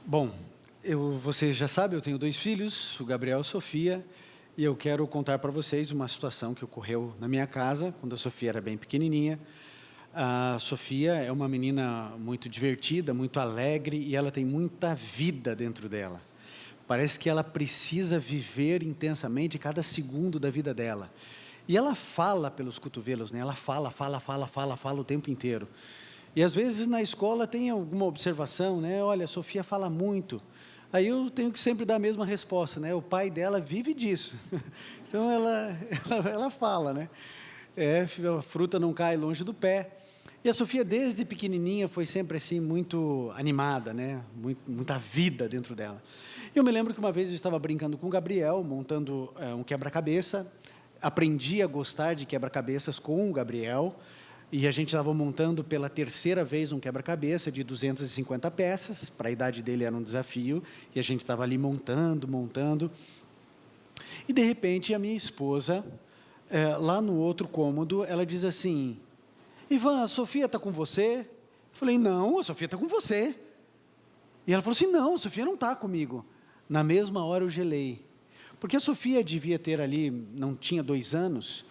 Bom, você já sabe, eu tenho 2 filhos, o Gabriel e a Sofia, e eu quero contar para vocês uma situação que ocorreu na minha casa, quando a Sofia era bem pequenininha. A Sofia é uma menina muito divertida, muito alegre, e ela tem muita vida dentro dela. Parece que ela precisa viver intensamente cada segundo da vida dela. E ela fala pelos cotovelos, né? Ela fala o tempo inteiro. E às vezes na escola tem alguma observação, né? Olha, a Sofia fala muito. Aí eu tenho que sempre dar a mesma resposta, né? O pai dela vive disso. Então ela fala, né? A fruta não cai longe do pé. E a Sofia, desde pequenininha, foi sempre assim, muito animada, né? Muita vida dentro dela. Eu me lembro que uma vez eu estava brincando com o Gabriel, montando um quebra-cabeça. Aprendi a gostar de quebra-cabeças com o Gabriel. E a gente estava montando pela terceira vez um quebra-cabeça de 250 peças. Para a idade dele era um desafio. E a gente estava ali montando. E de repente a minha esposa, lá no outro cômodo, ela diz assim: Ivan, a Sofia está com você? Eu falei: não, a Sofia está com você. E ela falou assim: não, a Sofia não está comigo. Na mesma hora eu gelei. Porque a Sofia devia ter ali, não tinha 2 anos.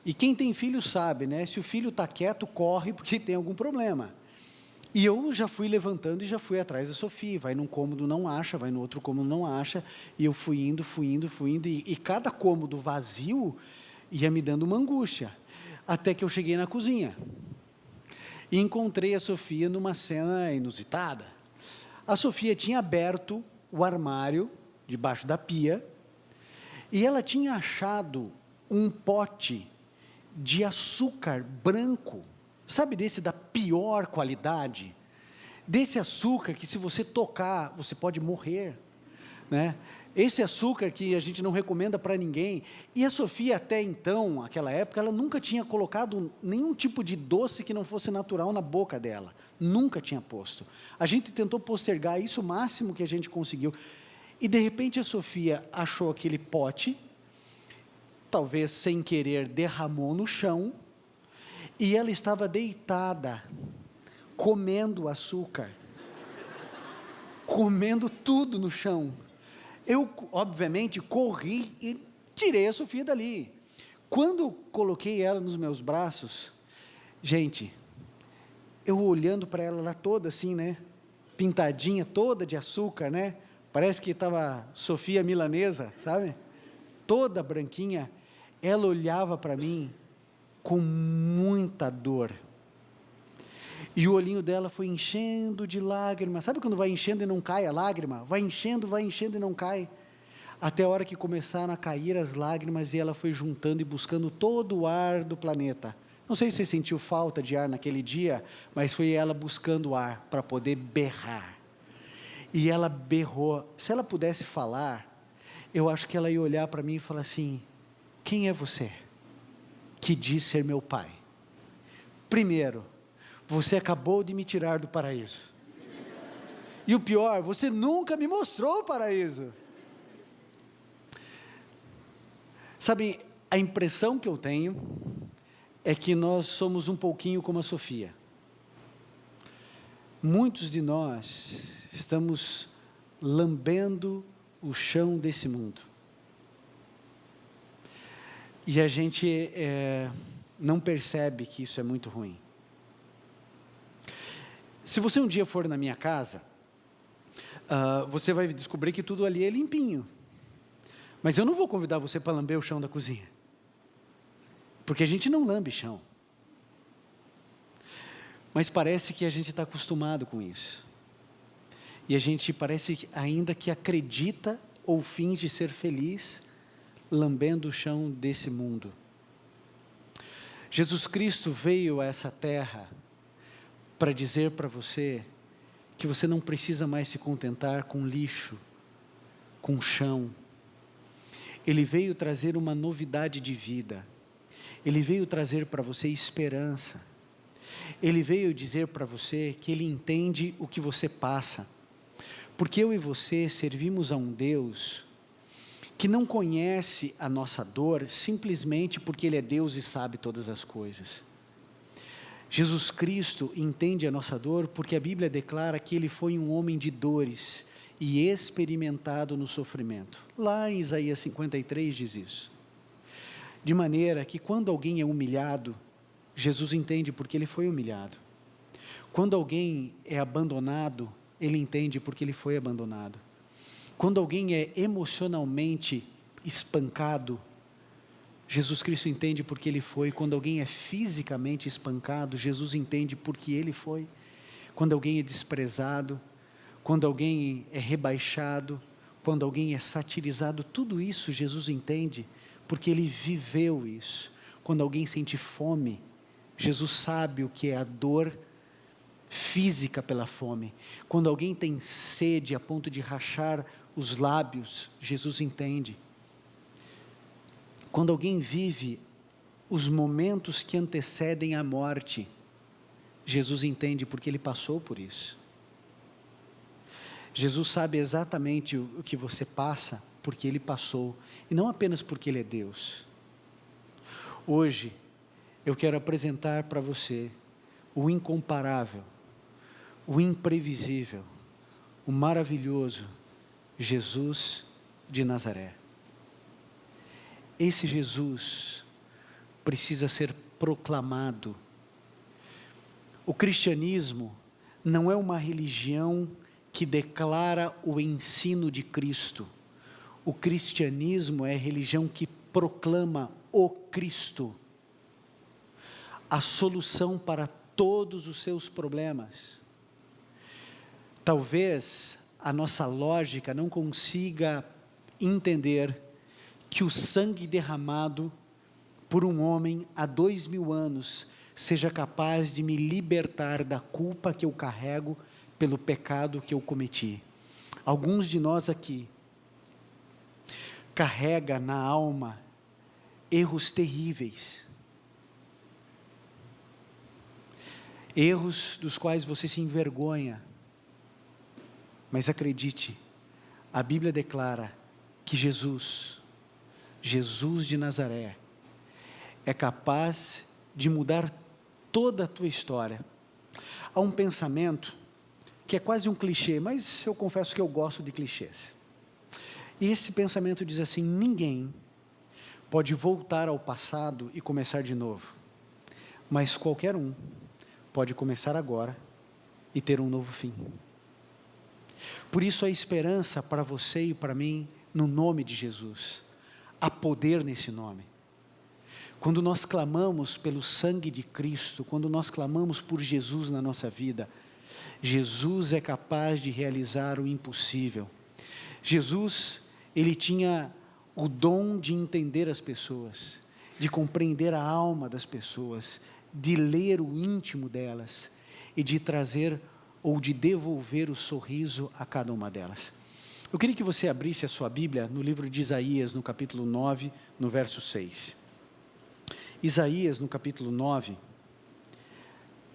E quem tem filho sabe, né? Se o filho está quieto, corre porque tem algum problema. E eu já fui levantando e já fui atrás da Sofia. Vai num cômodo, não acha, vai no outro cômodo, não acha. E eu fui indo. E cada cômodo vazio ia me dando uma angústia. Até que eu cheguei na cozinha. E encontrei a Sofia numa cena inusitada. A Sofia tinha aberto o armário debaixo da pia. E ela tinha achado um pote de açúcar branco, sabe, desse da pior qualidade, desse açúcar que se você tocar, você pode morrer, né? Esse açúcar que a gente não recomenda para ninguém. E a Sofia, até então, naquela época, ela nunca tinha colocado nenhum tipo de doce que não fosse natural na boca dela, nunca tinha posto. A gente tentou postergar isso o máximo que a gente conseguiu, e de repente a Sofia achou aquele pote, talvez sem querer derramou no chão, e ela estava deitada, comendo açúcar, comendo tudo no chão. Eu, obviamente, corri e tirei a Sofia dali. Quando coloquei ela nos meus braços, gente, eu olhando para ela lá toda assim, né, pintadinha, toda de açúcar, né, parece que estava Sofia milanesa, sabe, toda branquinha. Ela olhava para mim com muita dor. E o olhinho dela foi enchendo de lágrimas. Sabe quando vai enchendo e não cai a lágrima? Vai enchendo e não cai. Até a hora que começaram a cair as lágrimas e ela foi juntando e buscando todo o ar do planeta. Não sei se você sentiu falta de ar naquele dia, mas foi ela buscando ar para poder berrar. E ela berrou. Se ela pudesse falar, eu acho que ela ia olhar para mim e falar assim: quem é você que diz ser meu pai? Primeiro, você acabou de me tirar do paraíso. E o pior, você nunca me mostrou o paraíso. Sabe, a impressão que eu tenho é que nós somos um pouquinho como a Sofia. Muitos de nós estamos lambendo o chão desse mundo. E a gente não percebe que isso é muito ruim. Se você um dia for na minha casa, você vai descobrir que tudo ali é limpinho. Mas eu não vou convidar você para lamber o chão da cozinha. Porque a gente não lambe chão. Mas parece que a gente está acostumado com isso. E a gente parece ainda que acredita ou finge ser feliz lambendo o chão desse mundo. Jesus Cristo veio a essa terra para dizer para você que você não precisa mais se contentar com lixo, com chão. Ele veio trazer uma novidade de vida. Ele veio trazer para você esperança. Ele veio dizer para você que Ele entende o que você passa. Porque eu e você servimos a um Deus que não conhece a nossa dor simplesmente porque Ele é Deus e sabe todas as coisas. Jesus Cristo entende a nossa dor porque a Bíblia declara que Ele foi um homem de dores e experimentado no sofrimento. Lá em Isaías 53 diz isso. De maneira que quando alguém é humilhado, Jesus entende porque ele foi humilhado. Quando alguém é abandonado, ele entende porque ele foi abandonado. Quando alguém é emocionalmente espancado, Jesus Cristo entende porque ele foi. Quando alguém é fisicamente espancado, Jesus entende porque ele foi. Quando alguém é desprezado, quando alguém é rebaixado, quando alguém é satirizado, tudo isso Jesus entende porque ele viveu isso. Quando alguém sente fome, Jesus sabe o que é a dor física pela fome. Quando alguém tem sede a ponto de rachar os lábios, Jesus entende. Quando alguém vive os momentos que antecedem a morte, Jesus entende porque ele passou por isso. Jesus sabe exatamente o que você passa porque ele passou, e não apenas porque ele é Deus. Hoje, eu quero apresentar para você o incomparável, o imprevisível, o maravilhoso Jesus de Nazaré. Esse Jesus precisa ser proclamado. O cristianismo não é uma religião que declara o ensino de Cristo. O cristianismo é a religião que proclama o Cristo, a solução para todos os seus problemas. Talvez a nossa lógica não consiga entender que o sangue derramado por um homem há 2000 anos seja capaz de me libertar da culpa que eu carrego pelo pecado que eu cometi. Alguns de nós aqui carrega na alma erros terríveis, erros dos quais você se envergonha, mas acredite, a Bíblia declara que Jesus de Nazaré, é capaz de mudar toda a tua história. Há um pensamento que é quase um clichê, mas eu confesso que eu gosto de clichês. E esse pensamento diz assim: ninguém pode voltar ao passado e começar de novo, mas qualquer um pode começar agora e ter um novo fim. Por isso a esperança para você e para mim, no nome de Jesus. Há poder nesse nome. Quando nós clamamos pelo sangue de Cristo, quando nós clamamos por Jesus na nossa vida, Jesus é capaz de realizar o impossível. Jesus, ele tinha o dom de entender as pessoas, de compreender a alma das pessoas, de ler o íntimo delas e de trazer ou de devolver o sorriso a cada uma delas. Eu queria que você abrisse a sua Bíblia no livro de Isaías, no capítulo 9, no verso 6. Isaías, no capítulo 9,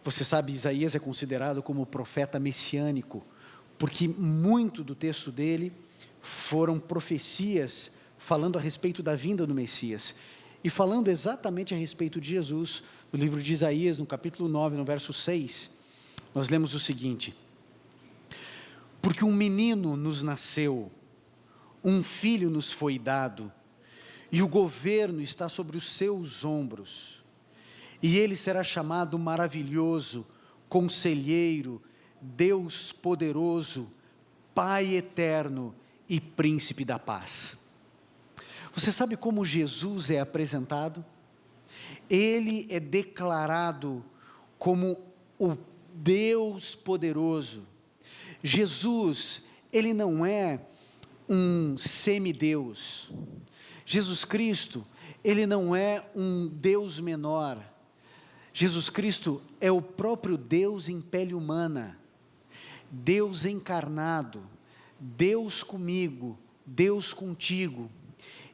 você sabe, Isaías é considerado como o profeta messiânico, porque muito do texto dele foram profecias falando a respeito da vinda do Messias, e falando exatamente a respeito de Jesus. No livro de Isaías, no capítulo 9, no verso 6, nós lemos o seguinte: porque um menino nos nasceu, um filho nos foi dado, e o governo está sobre os seus ombros, e ele será chamado Maravilhoso, Conselheiro, Deus Poderoso, Pai Eterno e Príncipe da Paz. Você sabe como Jesus é apresentado? Ele é declarado como o Deus poderoso. Jesus, ele não é um semideus. Jesus Cristo, ele não é um Deus menor. Jesus Cristo é o próprio Deus em pele humana, Deus encarnado, Deus comigo, Deus contigo.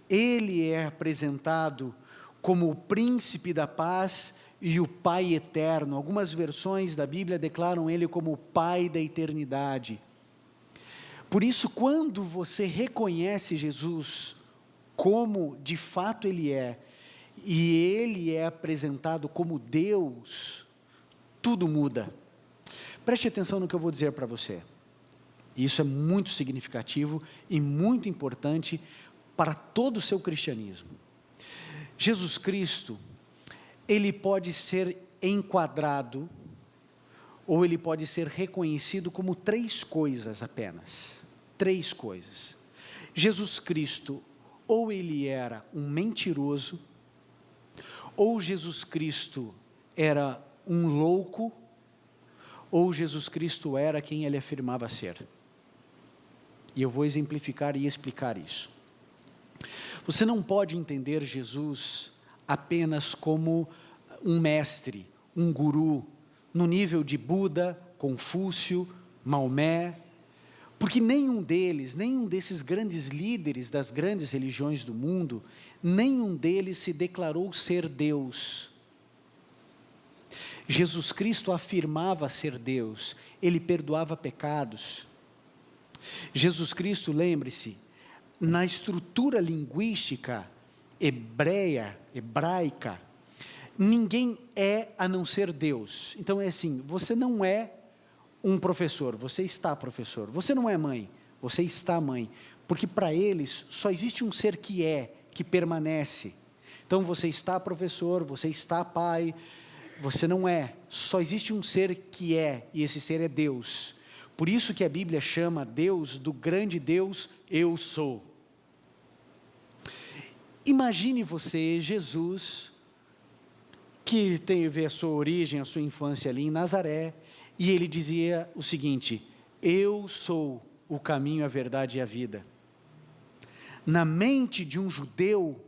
Ele é apresentado como o príncipe da paz e o Pai eterno. Algumas versões da Bíblia declaram ele como o Pai da eternidade. Por isso, quando você reconhece Jesus como de fato ele é, e ele é apresentado como Deus, tudo muda. Preste atenção no que eu vou dizer para você. E isso é muito significativo e muito importante para todo o seu cristianismo. Jesus Cristo, ele pode ser enquadrado, ou ele pode ser reconhecido como 3 coisas apenas. 3 coisas. Jesus Cristo, ou ele era um mentiroso, ou Jesus Cristo era um louco, ou Jesus Cristo era quem ele afirmava ser. E eu vou exemplificar e explicar isso. Você não pode entender Jesus apenas como um mestre, um guru, no nível de Buda, Confúcio, Maomé, porque nenhum desses grandes líderes das grandes religiões do mundo, nenhum deles se declarou ser Deus. Jesus Cristo afirmava ser Deus, ele perdoava pecados. Jesus Cristo, lembre-se, na estrutura linguística hebraica, ninguém é a não ser Deus. Então é assim, você não é um professor, você está professor. Você não é mãe, você está mãe. Porque para eles só existe um ser que permanece. Então você está professor, você está pai, você não é. Só existe um ser que é, e esse ser é Deus. Por isso que a Bíblia chama Deus do grande Deus, eu sou. Imagine você, Jesus, que teve a sua origem, a sua infância ali em Nazaré, e ele dizia o seguinte: eu sou o caminho, a verdade e a vida. Na mente de um judeu,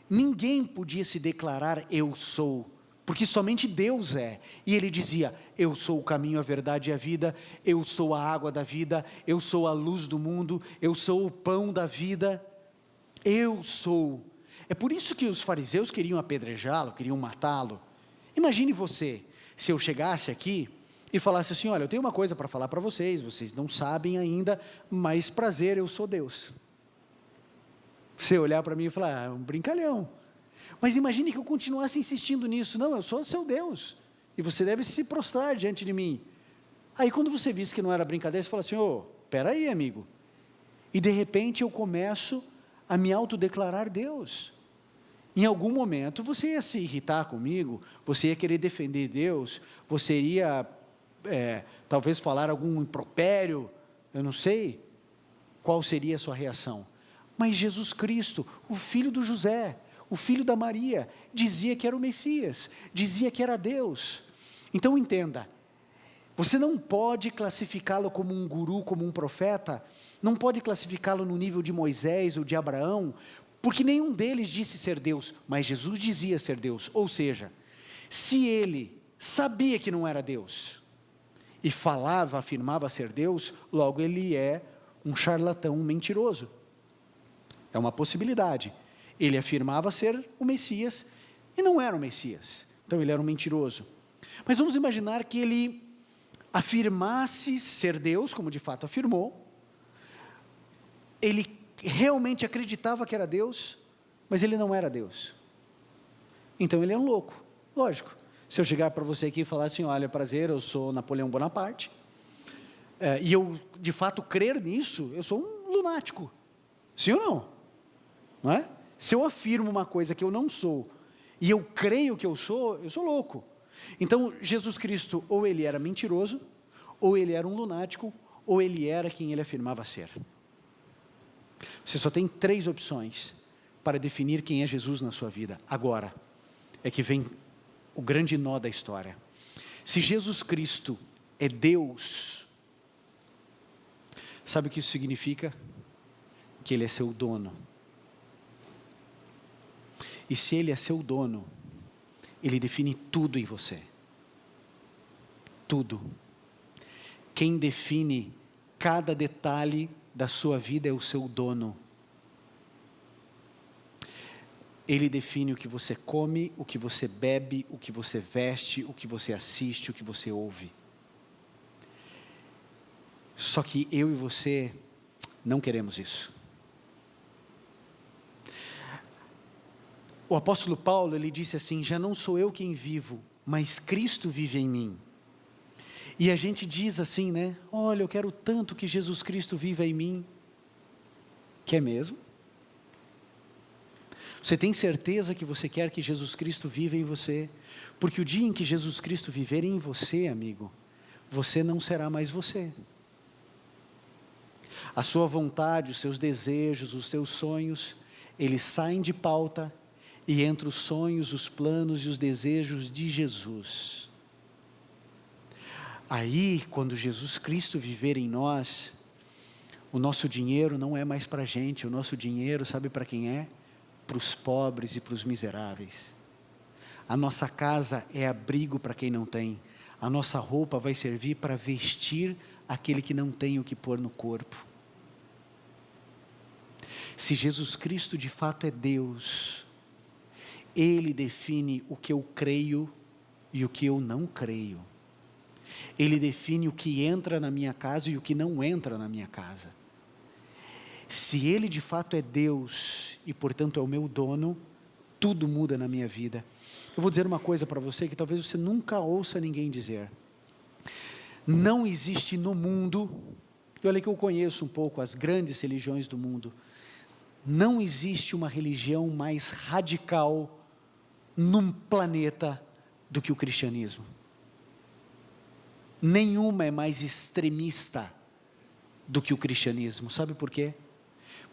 ninguém podia se declarar eu sou, porque somente Deus é. E ele dizia: eu sou o caminho, a verdade e a vida, eu sou a água da vida, eu sou a luz do mundo, eu sou o pão da vida, eu sou. É por isso que os fariseus queriam apedrejá-lo, queriam matá-lo. Imagine você, se eu chegasse aqui e falasse assim: olha, eu tenho uma coisa para falar para vocês, vocês não sabem ainda, mas prazer, eu sou Deus. Você olhar para mim e falar: é um brincalhão. Mas imagine que eu continuasse insistindo nisso: não, eu sou o seu Deus, e você deve se prostrar diante de mim. Aí quando você visse que não era brincadeira, você fala assim: espera aí, amigo. E de repente eu começo a me autodeclarar Deus. Em algum momento você ia se irritar comigo, você ia querer defender Deus, você ia talvez falar algum impropério, eu não sei qual seria a sua reação. Mas Jesus Cristo, o filho do José, o filho da Maria, dizia que era o Messias, dizia que era Deus. Então entenda, você não pode classificá-lo como um guru, como um profeta, não pode classificá-lo no nível de Moisés ou de Abraão, porque nenhum deles disse ser Deus, mas Jesus dizia ser Deus. Ou seja, se ele sabia que não era Deus, e afirmava ser Deus, logo ele é um charlatão, um mentiroso. É uma possibilidade. Ele afirmava ser o Messias, e não era o Messias, então ele era um mentiroso. Mas vamos imaginar que ele afirmasse ser Deus, como de fato afirmou, ele realmente acreditava que era Deus, mas ele não era Deus. Então ele é um louco, lógico. Se eu chegar para você aqui e falar assim: olha, prazer, eu sou Napoleão Bonaparte, e eu de fato crer nisso, eu sou um lunático. Sim ou não? Não é? Se eu afirmo uma coisa que eu não sou, e eu creio que eu sou louco. Então Jesus Cristo, ou ele era mentiroso, ou ele era um lunático, ou ele era quem ele afirmava ser. Você só tem 3 opções para definir quem é Jesus na sua vida. Agora é que vem o grande nó da história. Se Jesus Cristo é Deus, sabe o que isso significa? Que ele é seu dono. E se ele é seu dono, ele define tudo em você. Tudo. Quem define cada detalhe da sua vida é o seu dono. Ele define o que você come, o que você bebe, o que você veste, o que você assiste, o que você ouve. Só que eu e você não queremos isso. O apóstolo Paulo, ele disse assim: já não sou eu quem vivo, mas Cristo vive em mim. E a gente diz assim, né? Olha, eu quero tanto que Jesus Cristo viva em mim. Quer mesmo? Você tem certeza que você quer que Jesus Cristo viva em você? Porque o dia em que Jesus Cristo viver em você, amigo, você não será mais você. A sua vontade, os seus desejos, os teus sonhos, eles saem de pauta e entre os sonhos, os planos e os desejos de Jesus. Aí, quando Jesus Cristo viver em nós, o nosso dinheiro não é mais para a gente, o nosso dinheiro, sabe para quem é? Para os pobres e para os miseráveis. A nossa casa é abrigo para quem não tem. A nossa roupa vai servir para vestir aquele que não tem o que pôr no corpo. Se Jesus Cristo de fato é Deus, Ele define o que eu creio e o que eu não creio. Ele define o que entra na minha casa e o que não entra na minha casa. Se Ele de fato é Deus e portanto é o meu dono, tudo muda na minha vida. Eu vou dizer uma coisa para você que talvez você nunca ouça ninguém dizer. Não existe no mundo, e olha que eu conheço um pouco as grandes religiões do mundo, não existe uma religião mais radical num planeta do que o cristianismo. Nenhuma é mais extremista do que o cristianismo. Sabe por quê?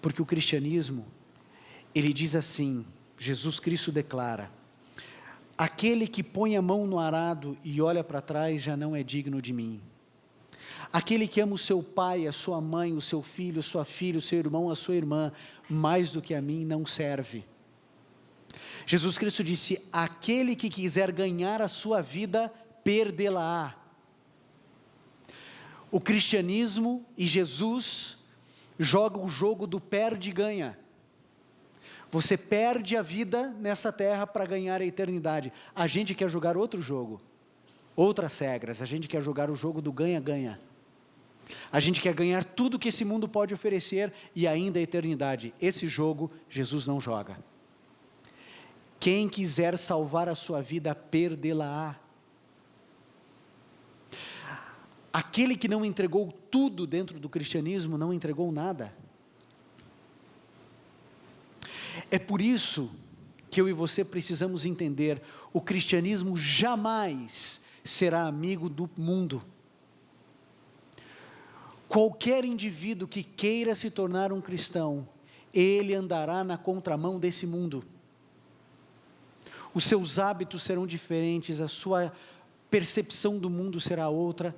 Porque o cristianismo, ele diz assim, Jesus Cristo declara: aquele que põe a mão no arado e olha para trás já não é digno de mim. Aquele que ama o seu pai, a sua mãe, o seu filho, a sua filha, o seu irmão, a sua irmã, mais do que a mim, não serve. Jesus Cristo disse: aquele que quiser ganhar a sua vida, perdê-la-á. O cristianismo e Jesus jogam o jogo do perde e ganha. Você perde a vida nessa terra para ganhar a eternidade. A gente quer jogar outro jogo, outras regras. A gente quer jogar o jogo do ganha-ganha. A gente quer ganhar tudo que esse mundo pode oferecer e ainda a eternidade. Esse jogo Jesus não joga. Quem quiser salvar a sua vida, perdê-la-á. Aquele que não entregou tudo dentro do cristianismo, não entregou nada. É por isso que eu e você precisamos entender, o cristianismo jamais será amigo do mundo. Qualquer indivíduo que queira se tornar um cristão, ele andará na contramão desse mundo. Os seus hábitos serão diferentes, a sua percepção do mundo será outra,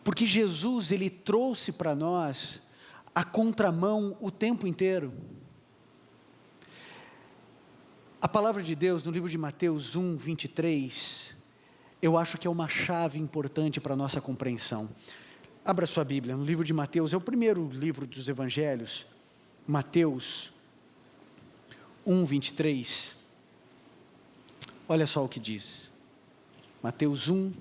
porque Jesus, ele trouxe para nós a contramão o tempo inteiro. A palavra de Deus no livro de Mateus 1, 23, eu acho que é uma chave importante para a nossa compreensão. Abra sua Bíblia, no livro de Mateus, é o primeiro livro dos evangelhos, Mateus 1, 23, olha só o que diz, Mateus 1,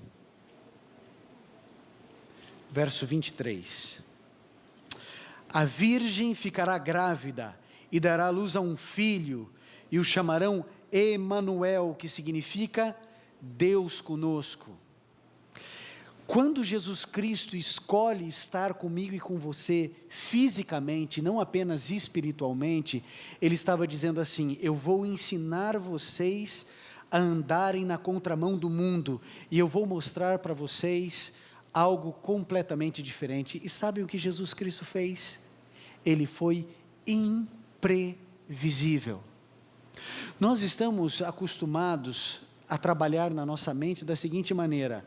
verso 23, a virgem ficará grávida e dará à luz a um filho, e o chamarão Emanuel, que significa Deus conosco. Quando Jesus Cristo escolhe estar comigo e com você fisicamente, não apenas espiritualmente, Ele estava dizendo assim: eu vou ensinar vocês a andarem na contramão do mundo, e eu vou mostrar para vocês algo completamente diferente. E sabem o que Jesus Cristo fez? Ele foi imprevisível. Nós estamos acostumados a trabalhar na nossa mente da seguinte maneira: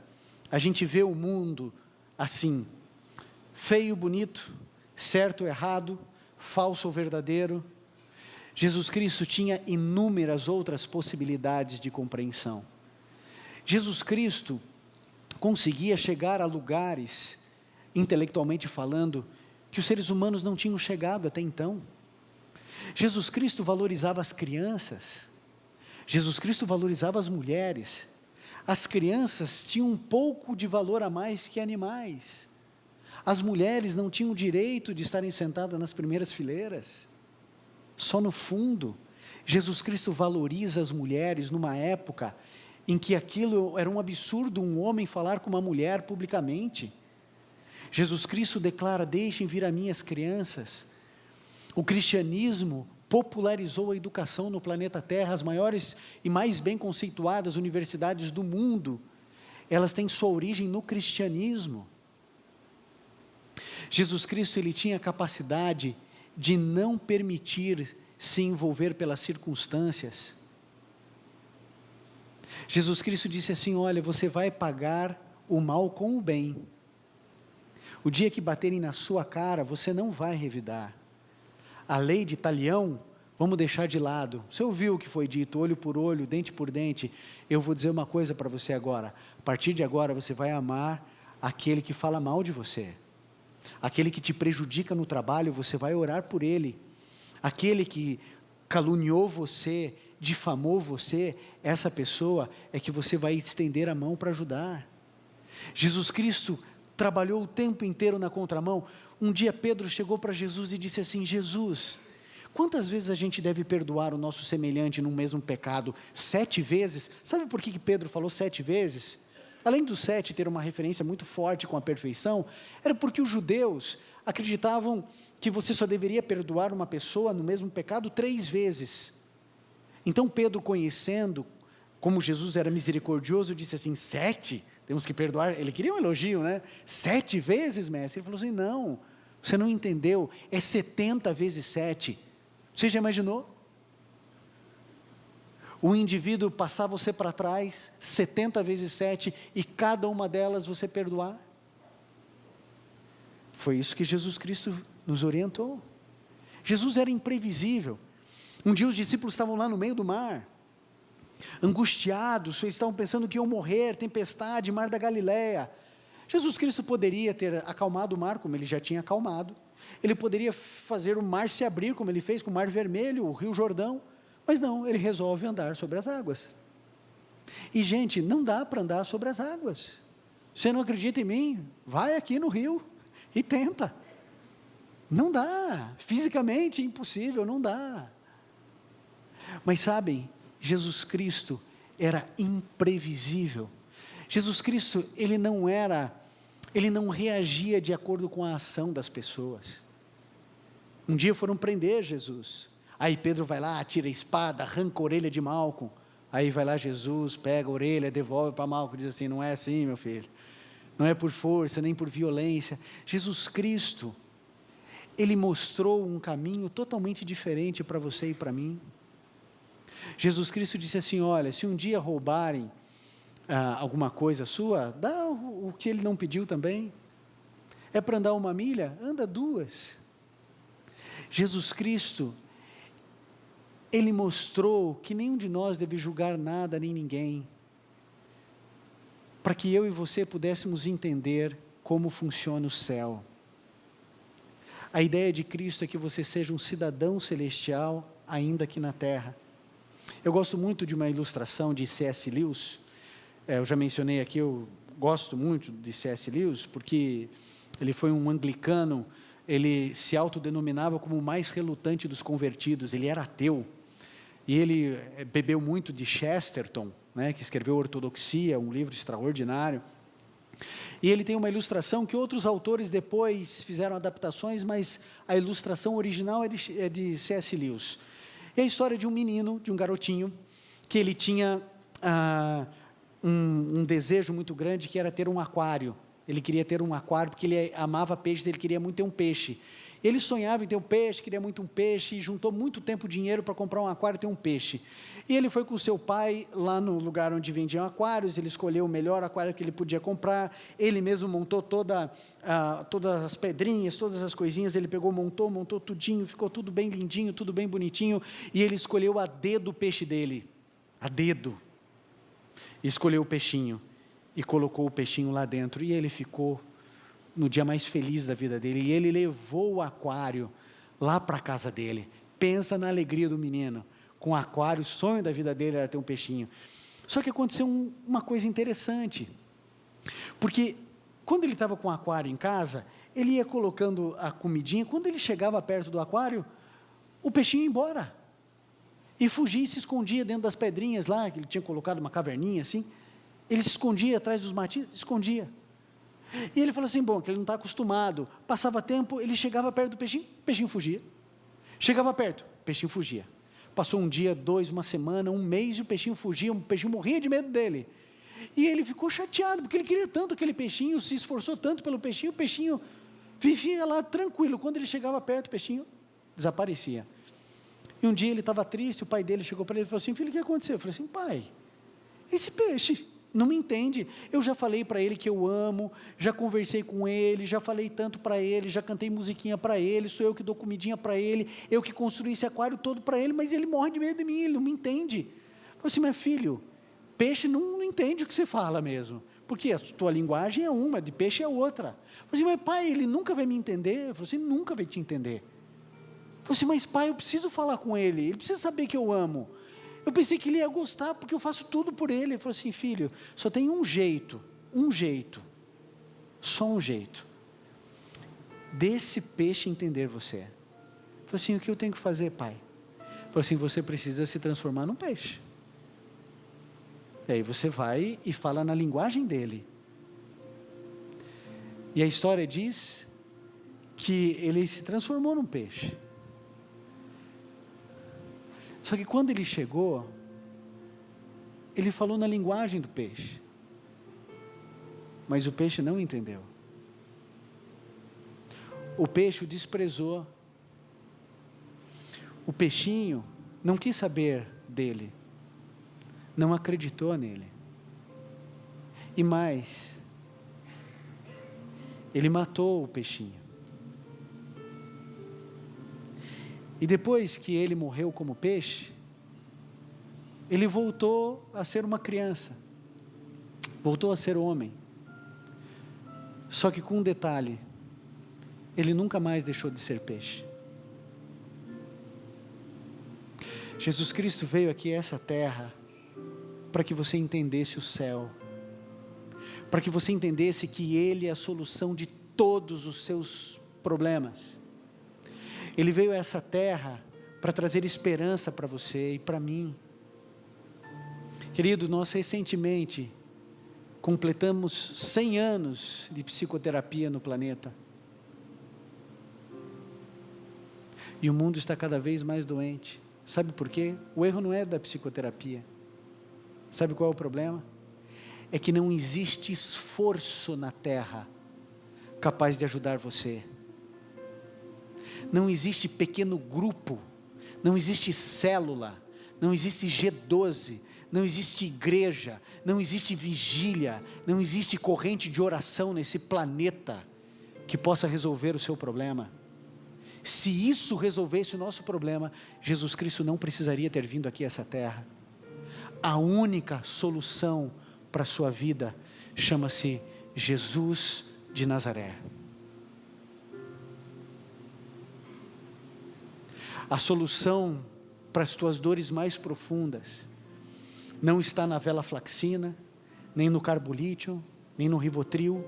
a gente vê o mundo assim, feio, bonito, certo, errado, falso ou verdadeiro. Jesus Cristo tinha inúmeras outras possibilidades de compreensão. Jesus Cristo conseguia chegar a lugares, intelectualmente falando, que os seres humanos não tinham chegado até então. Jesus Cristo valorizava as crianças, Jesus Cristo valorizava as mulheres. As crianças tinham um pouco de valor a mais que animais. As mulheres não tinham o direito de estarem sentadas nas primeiras fileiras, só no fundo. Jesus Cristo valoriza as mulheres numa época em que aquilo era um absurdo, um homem falar com uma mulher publicamente. Jesus Cristo declara: deixem vir a mim as crianças. O cristianismo popularizou a educação no planeta Terra. As maiores e mais bem conceituadas universidades do mundo, elas têm sua origem no cristianismo. Jesus Cristo, ele tinha a capacidade de não permitir se envolver pelas circunstâncias. Jesus Cristo disse assim: olha, você vai pagar o mal com o bem. O dia que baterem na sua cara, você não vai revidar. A lei de talião, vamos deixar de lado. Você ouviu o que foi dito, olho por olho, dente por dente. Eu vou dizer uma coisa para você agora. A partir de agora, você vai amar aquele que fala mal de você. Aquele que te prejudica no trabalho, você vai orar por ele. Aquele que caluniou você, difamou você, essa pessoa é que você vai estender a mão para ajudar. Jesus Cristo trabalhou o tempo inteiro na contramão. Um dia Pedro chegou para Jesus e disse assim: Jesus, quantas vezes a gente deve perdoar o nosso semelhante num mesmo pecado? 7 vezes? Sabe por que Pedro falou 7 vezes? Além do 7 ter uma referência muito forte com a perfeição, era porque os judeus acreditavam que você só deveria perdoar uma pessoa no mesmo pecado 3 vezes. Então Pedro, conhecendo como Jesus era misericordioso, disse assim: 7? Temos que perdoar. Ele queria um elogio, né? 7 vezes, mestre? Ele falou assim: não, você não entendeu, é 70 vezes 7. Você já imaginou? O indivíduo passar você para trás, 70 vezes 7, e cada uma delas você perdoar? Foi isso que Jesus Cristo nos orientou. Jesus era imprevisível. Um dia os discípulos estavam lá no meio do mar, angustiados, eles estavam pensando que iam morrer, tempestade, mar da Galileia. Jesus Cristo poderia ter acalmado o mar, como ele já tinha acalmado. Ele poderia fazer o mar se abrir, como ele fez com o Mar Vermelho, o Rio Jordão. Mas não, ele resolve andar sobre as águas. E gente, não dá para andar sobre as águas. Você não acredita em mim? Vai aqui no rio e tenta. Não dá, fisicamente é impossível, não dá. Mas sabem, Jesus Cristo era imprevisível. Jesus Cristo, ele não reagia de acordo com a ação das pessoas. Um dia foram prender Jesus. Aí Pedro vai lá, tira a espada, arranca a orelha de Malco. Aí vai lá Jesus, pega a orelha, devolve para Malco, diz assim: não é assim, meu filho. Não é por força, nem por violência. Jesus Cristo, ele mostrou um caminho totalmente diferente para você e para mim. Jesus Cristo disse assim: olha, se um dia roubarem alguma coisa sua, dá o que ele não pediu também. É para andar 1 milha? Anda 2. Jesus Cristo, ele mostrou que nenhum de nós deve julgar nada nem ninguém, para que eu e você pudéssemos entender como funciona o céu. A ideia de Cristo é que você seja um cidadão celestial, ainda aqui na terra. Eu gosto muito de uma ilustração de C.S. Lewis. Eu já mencionei aqui, eu gosto muito de C.S. Lewis, porque ele foi um anglicano. Ele se autodenominava como o mais relutante dos convertidos. Ele era ateu. E ele bebeu muito de Chesterton, né, que escreveu Ortodoxia, um livro extraordinário. E ele tem uma ilustração que outros autores depois fizeram adaptações, mas a ilustração original é de C.S. Lewis. É a história de um menino, de um garotinho, que ele tinha um desejo muito grande, que era ter um aquário. Ele queria ter um aquário, porque ele amava peixes, ele queria muito ter um peixe. Ele sonhava em ter um peixe, queria muito um peixe, e juntou muito tempo, dinheiro para comprar um aquário e ter um peixe. E ele foi com o seu pai lá no lugar onde vendiam aquários, ele escolheu o melhor aquário que ele podia comprar, ele mesmo montou todas as pedrinhas, todas as coisinhas, ele pegou, montou tudinho, ficou tudo bem lindinho, tudo bem bonitinho, e ele escolheu a dedo o peixe dele, a dedo, e escolheu o peixinho, e colocou o peixinho lá dentro, e ele ficou no dia mais feliz da vida dele, e ele levou o aquário lá para a casa dele. Pensa na alegria do menino, com o aquário, o sonho da vida dele era ter um peixinho. Só que aconteceu uma coisa interessante, porque quando ele estava com o aquário em casa, ele ia colocando a comidinha, quando ele chegava perto do aquário, o peixinho ia embora. e fugia e se escondia dentro das pedrinhas lá, que ele tinha colocado uma caverninha assim, ele se escondia atrás dos matinhos, escondia. E ele falou assim, bom, que ele não está acostumado, passava tempo, ele chegava perto do peixinho, o peixinho fugia. Chegava perto, o peixinho fugia. Passou um dia, 2, uma semana, um mês, e o peixinho fugia, o peixinho morria de medo dele. E ele ficou chateado, porque ele queria tanto aquele peixinho, se esforçou tanto pelo peixinho, o peixinho vivia lá tranquilo. Quando ele chegava perto, o peixinho desaparecia. E um dia ele estava triste, o pai dele chegou para ele e falou assim, filho, o que aconteceu? Eu falei assim, pai, esse peixe não me entende, eu já falei para ele que eu amo, já conversei com ele, já falei tanto para ele, já cantei musiquinha para ele, sou eu que dou comidinha para ele, eu que construí esse aquário todo para ele, mas ele morre de medo de mim, ele não me entende. Eu falei assim, mas filho, peixe não entende o que você fala mesmo, porque a tua linguagem é uma, de peixe é outra. Eu falei assim, mas pai, ele nunca vai me entender? Eu falei assim, nunca vai te entender. Eu falei assim, mas pai, eu preciso falar com ele precisa saber que eu amo. Eu pensei que ele ia gostar, porque eu faço tudo por ele. Ele falou assim, filho, só tem um jeito, só um jeito, desse peixe entender você. Eu falei assim, o que eu tenho que fazer, pai? Ele falou assim, você precisa se transformar num peixe. E aí você vai e fala na linguagem dele. E a história diz que ele se transformou num peixe. Só que quando ele chegou, ele falou na linguagem do peixe, mas o peixe não entendeu. O peixe o desprezou. O peixinho não quis saber dele, não acreditou nele. E mais, ele matou o peixinho. E depois que ele morreu como peixe, ele voltou a ser uma criança, voltou a ser homem, só que com um detalhe, ele nunca mais deixou de ser peixe. Jesus Cristo veio aqui a essa terra, para que você entendesse o céu, para que você entendesse que Ele é a solução de todos os seus problemas. Ele veio a essa terra para trazer esperança para você e para mim. Querido, nós recentemente completamos 100 anos de psicoterapia no planeta. E o mundo está cada vez mais doente. Sabe por quê? O erro não é da psicoterapia. Sabe qual é o problema? É que não existe esforço na terra capaz de ajudar você. Não existe pequeno grupo, não existe célula, não existe G12, não existe igreja, não existe vigília, não existe corrente de oração nesse planeta que possa resolver o seu problema. Se isso resolvesse o nosso problema, Jesus Cristo não precisaria ter vindo aqui a essa terra. A única solução para a sua vida chama-se Jesus de Nazaré. A solução para as tuas dores mais profundas não está na venlafaxina, nem no carbolítio, nem no rivotril.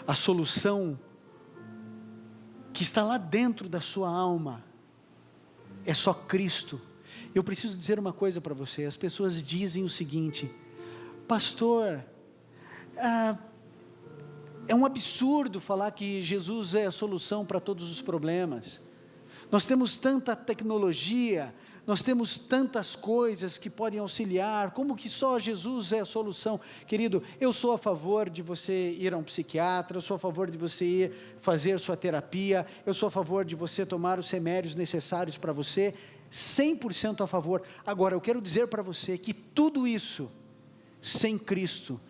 A solução que está lá dentro da sua alma é só Cristo. Eu preciso dizer uma coisa para você. As pessoas dizem o seguinte: pastor, é um absurdo falar que Jesus é a solução para todos os problemas. Nós temos tanta tecnologia, nós temos tantas coisas que podem auxiliar, como que só Jesus é a solução? Querido, eu sou a favor de você ir a um psiquiatra, eu sou a favor de você ir fazer sua terapia, eu sou a favor de você tomar os remédios necessários para você, 100% a favor. Agora, eu quero dizer para você que tudo isso, sem Cristo,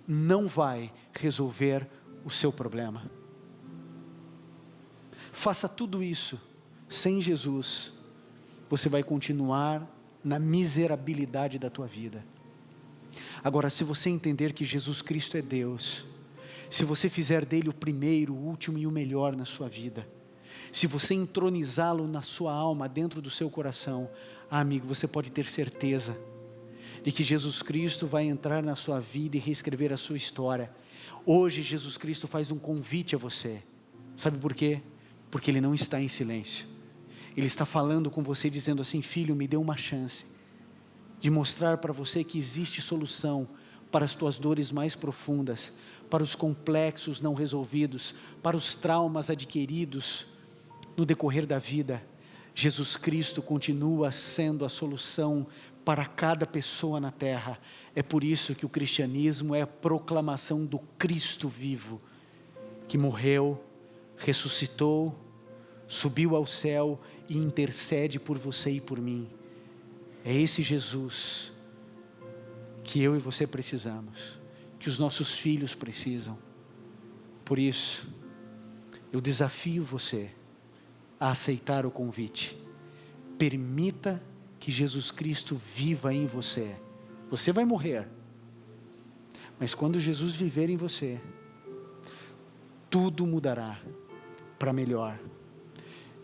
não vai resolver o seu problema. Faça tudo isso sem Jesus, você vai continuar na miserabilidade da tua vida. Agora, se você entender que Jesus Cristo é Deus, se você fizer dele o primeiro, o último e o melhor na sua vida, se você entronizá-lo na sua alma, dentro do seu coração, amigo, você pode ter certeza de que Jesus Cristo vai entrar na sua vida e reescrever a sua história. Hoje Jesus Cristo faz um convite a você. Sabe por quê? Porque Ele não está em silêncio. Ele está falando com você, dizendo assim: filho, me dê uma chance de mostrar para você que existe solução para as tuas dores mais profundas, para os complexos não resolvidos, para os traumas adquiridos no decorrer da vida. Jesus Cristo continua sendo a solução para cada pessoa na terra. É por isso que o cristianismo é a proclamação do Cristo vivo, que morreu, ressuscitou, subiu ao céu e intercede por você e por mim. É esse Jesus que eu e você precisamos, que os nossos filhos precisam. Por isso, eu desafio você a aceitar o convite. Permita que Jesus Cristo viva em você. Você vai morrer, mas quando Jesus viver em você, tudo mudará para melhor,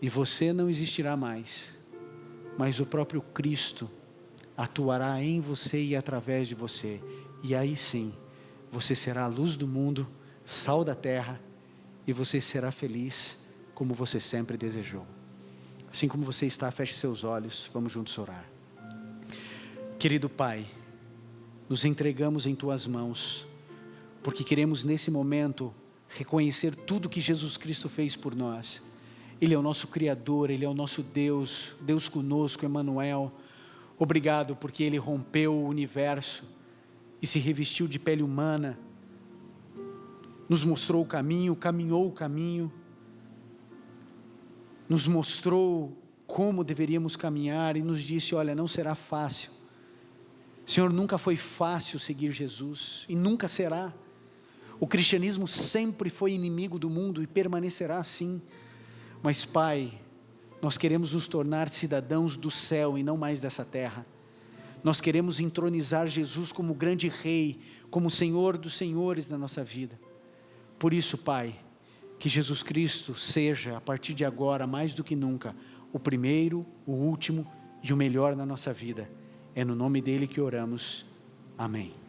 e você não existirá mais, mas o próprio Cristo atuará em você e através de você, e aí sim, você será a luz do mundo, sal da terra, e você será feliz como você sempre desejou. Assim como você está, feche seus olhos, vamos juntos orar. Querido Pai, nos entregamos em Tuas mãos, porque queremos nesse momento reconhecer tudo que Jesus Cristo fez por nós. Ele é o nosso Criador, Ele é o nosso Deus, Deus conosco, Emmanuel. Obrigado porque Ele rompeu o universo e se revestiu de pele humana, nos mostrou o caminho, caminhou o caminho, nos mostrou como deveríamos caminhar e nos disse: olha, não será fácil. Senhor, nunca foi fácil seguir Jesus e nunca será. O cristianismo sempre foi inimigo do mundo e permanecerá assim. Mas Pai, nós queremos nos tornar cidadãos do céu e não mais dessa terra. Nós queremos entronizar Jesus como grande rei, como Senhor dos senhores na nossa vida. Por isso, Pai, que Jesus Cristo seja, a partir de agora, mais do que nunca, o primeiro, o último e o melhor na nossa vida. É no nome dele que oramos. Amém.